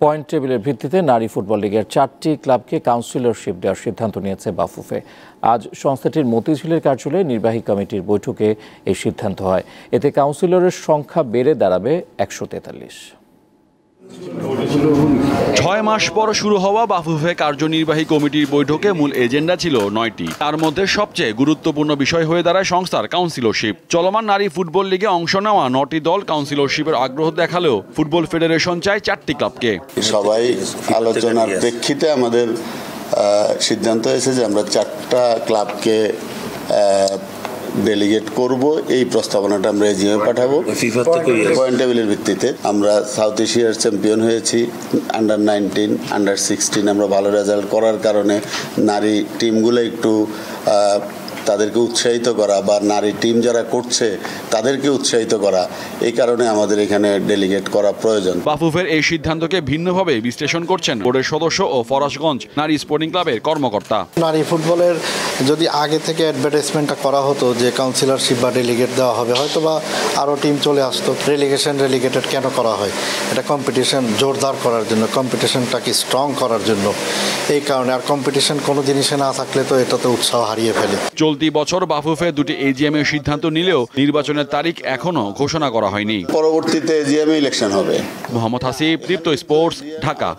Point টেবিলের ভিত্তিতে নারী ফুটবল লিগের 4টি ক্লাবকে কাউন্সিলরশিপ দেওয়ার সিদ্ধান্ত নিয়েছে বাফুফে। আজ সংস্থাটির মতিঝিলের কার্যালয়ে নির্বাহী কমিটির বৈঠকে এই সিদ্ধান্ত হয়। এতে কাউন্সিলরের সংখ্যা বেড়ে দাঁড়াবে 143। 6 মাস পর শুরু হওয়া বাফুফে কার্যনির্বাহী কমিটির বৈঠকে মূল এজেন্ডা ছিল 9টি। তার মধ্যে সবচেয়ে গুরুত্বপূর্ণ বিষয় হয়ে দাঁড়ায় সংস্থার কাউন্সিলরশিপ। চলমান নারী ফুটবল লিগে অংশ নেওয়া 9টি দল কাউন্সিলরশিপের আগ্রহ দেখালেও ফুটবল ফেডারেশন চায় 4টি ক্লাবকে। সবাই আলোচনার প্রেক্ষিতে আমাদের সিদ্ধান্ত হয়েছে যে আমরা 4টা ক্লাবকে ডেলিগেট করব। এই প্রস্তাবনাটা আমরা এজিএমে পাঠাবো। পয়েন্ট টেবিলের ভিত্তিতে আমরা সাউথ এশিয়ার চ্যাম্পিয়ন হয়েছি। আন্ডার 19, আন্ডার 16 আমরা ভালো রেজাল্ট করার কারণে নারী টিমগুলো একটু তাদেরকে উৎসাহিত করা বা নারী টিম যারা করছে তাদেরকে উৎসাহিত করা, এই কারণে আমাদের এখানে ডেলিগেট করা প্রয়োজন। বাফুফের এই সিদ্ধান্তকে ভিন্নভাবে বিশ্লেষণ করছেন বোর্ডের সদস্য ও ফরাসগঞ্জ নারী স্পোর্টিং ক্লাবের কর্মকর্তা। নারী ফুটবলের যদি আগে থেকে অ্যাডভার্টাইজমেন্টটা করা হতো যে কাউন্সিলরশিপ বা ডেলিগেট দেওয়া হবে, হয়তো বা আরও টিম চলে আসতো। রেলিগেটেড কেন করা হয়? এটা কম্পিটিশন জোরদার করার জন্য, কম্পিটিশনটাকে স্ট্রং করার জন্য। এই কারণে আর কম্পিটিশন কোনো জিনিসে না থাকলে তো এটাতে উৎসাহ হারিয়ে ফেলে। চলতি বছর বাফুফে 2টি এজিএমের সিদ্ধান্ত নিলেও নির্বাচনের তারিখ এখনো ঘোষণা করা হয়নি। পরবর্তীতে এজিএমে ইলেকশন হবে। মোহাম্মদ হাসিব, দীপ্ত স্পোর্টস, ঢাকা।